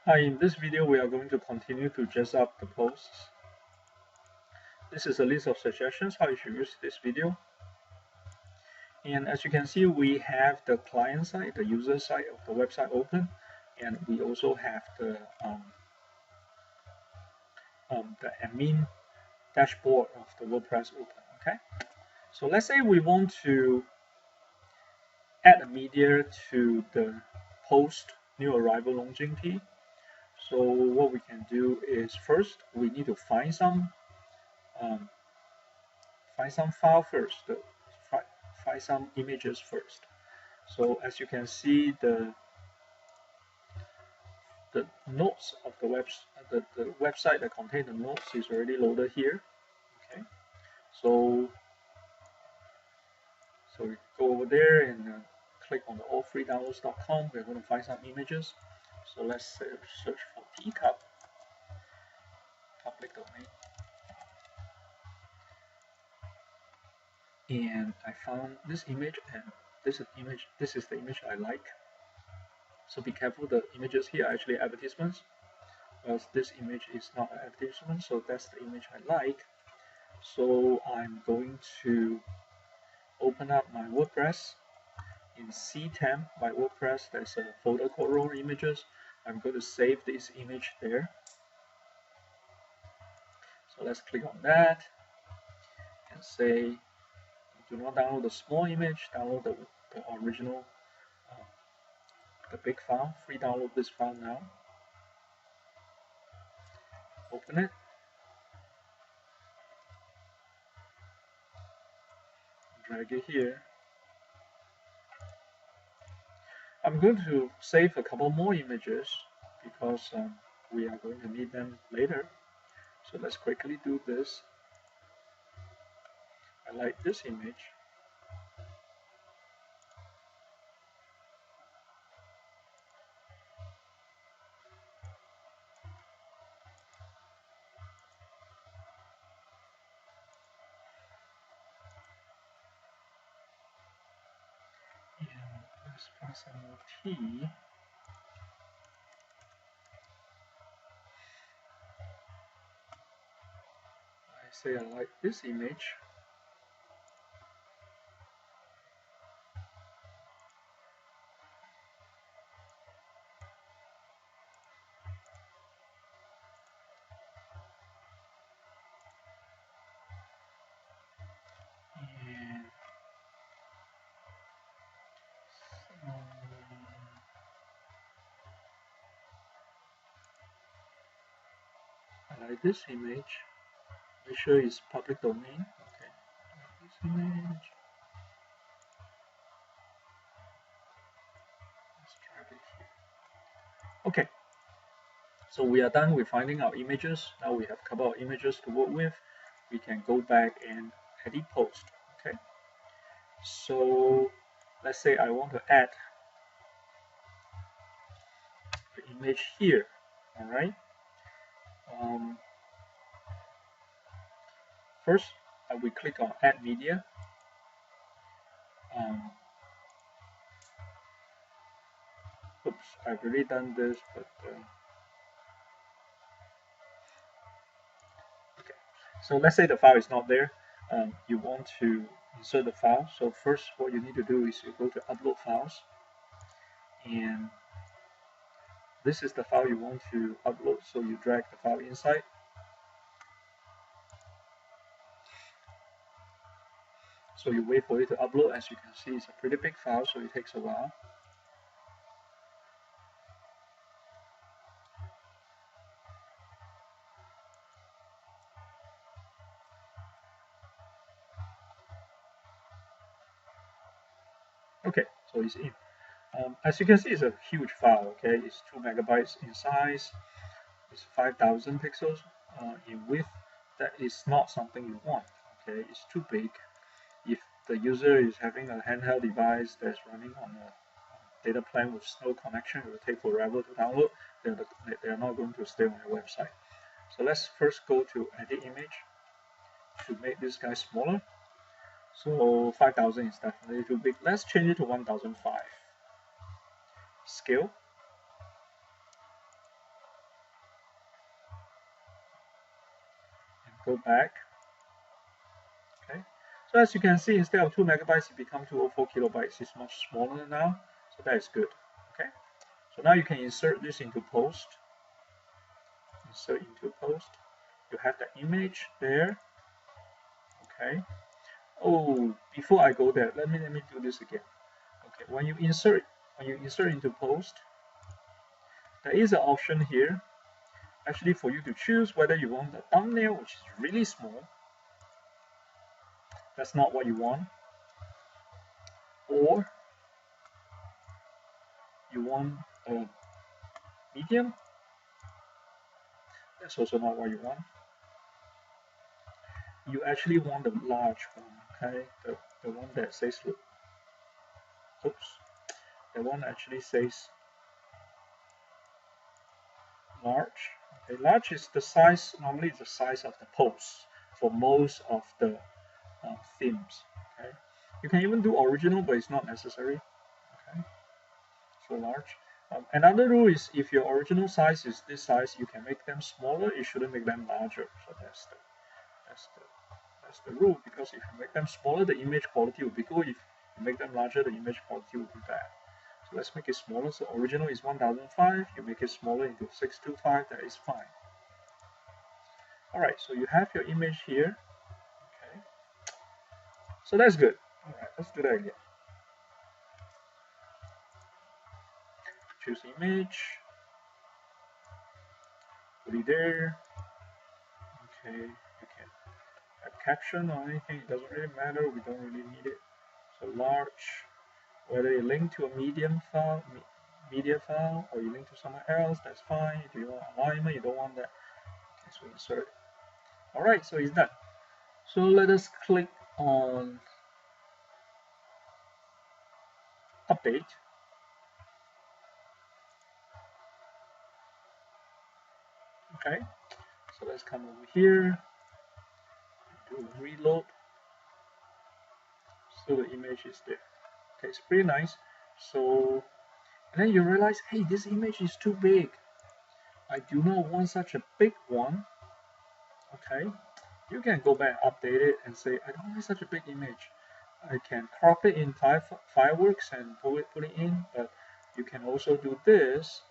Hi, in this video we are going to continue to dress up the posts. This is a list of suggestions how you should use this video. And as you can see, we have the client side, the user side of the website open, and we also have the admin dashboard of the WordPress open. Okay, so let's say we want to add a media to the post new arrival launching key. So what we can do is first we need to find some file first, find some images first. So as you can see, the notes of the website that contain the notes is already loaded here. Okay, so we go over there and click on the allfreedownloads.com. We're going to find some images. So let's search for teacup, public domain, and I found this image, and this is the image I like. So be careful, the images here are actually advertisements, because this image is not an advertisement, so that's the image I like. So I'm going to open up my WordPress. In C10 by WordPress, there's a folder called raw images. I'm going to save this image there. So let's click on that and say, do not download the small image, download the original, the big file. Free download this file now. Open it. Drag it here. I'm going to save a couple more images because we are going to need them later. So let's quickly do this. I like this image. And let's press MOT. I say I like this image. And I like this image. Make sure it's public domain. Okay, this image. Let's drag it here. Okay, so we are done with finding our images. Now we have a couple of images to work with. We can go back and edit post. Okay, so let's say I want to add the image here. All right. First, we click on Add Media. Oops, I've already done this, but okay. So let's say the file is not there. You want to insert the file. So first, what you need to do is you go to Upload Files, and this is the file you want to upload. So you drag the file inside. So you wait for it to upload. As you can see, it's a pretty big file, so it takes a while. Okay, so it's in. As you can see, it's a huge file. Okay, it's 2 megabytes in size. It's 5,000 pixels in width. That is not something you want. Okay, it's too big. If the user is having a handheld device that's running on a data plan with slow connection, it will take forever to download. They're not going to stay on your website. So let's first go to Edit Image to make this guy smaller. So 5,000 is definitely too big. Let's change it to 1,005. Scale. go back. Okay, so as you can see, instead of 2 megabytes, it becomes 204 kilobytes. It's much smaller now, so that is good. Okay, so now you can insert this into post. Insert into post. You have the image there. Okay. Oh, before I go there, let me do this again. Okay, when you insert into post, there is an option here. Actually, for you to choose whether you want the thumbnail, which is really small. That's not what you want. Or you want a medium. That's also not what you want. You actually want the large one, okay? The one that says, oops, the one actually says large. Okay, large is the size, normally it's the size of the post for most of the themes. Okay, you can even do original, but it's not necessary. Okay, so large. Another rule is if your original size is this size, you can make them smaller. You shouldn't make them larger. So that's the rule. Because if you make them smaller, the image quality will be good. If you make them larger, the image quality will be bad. So let's make it smaller. So original is 1005. You make it smaller into 625. That is fine. All right. So you have your image here. Okay. So that's good. All right. Let's do that again. Choose image, put it there. Okay, you can have caption or anything, it doesn't really matter, we don't really need it. So large, whether you link to a medium file, media file, or you link to somewhere else, that's fine. If you want alignment, you don't want that. Okay, so insert. Alright, so it's done. So let us click on update. Okay, so let's come over here, do a reload. So the image is there. Okay, it's pretty nice. So and then you realize, hey, this image is too big. I do not want such a big one. Okay, you can go back and update it and say, I don't want such a big image. I can crop it in Fireworks and put it in, but you can also do this.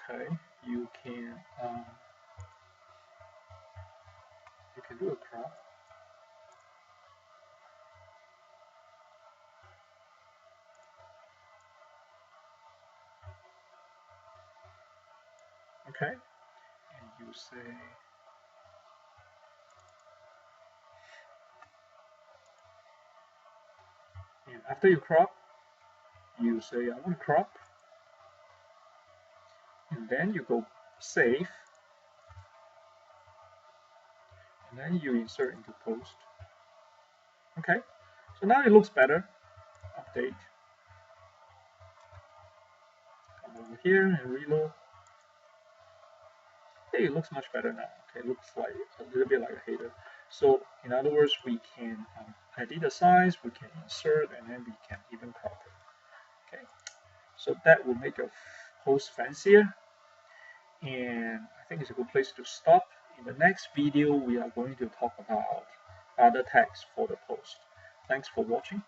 Okay, you can do a crop. Okay, and you say, and after you crop, you say, I want to crop, and then you go save, and then you insert into post. Okay, so now it looks better. Update. Come over here and reload. Hey, it looks much better now. Okay, it looks like a little bit like a header. So in other words, we can edit the size, we can insert, and then we can even crop it. Okay, so that will make your post fancier, and I think it's a good place to stop. In the next video, we are going to talk about other tags for the post. Thanks for watching.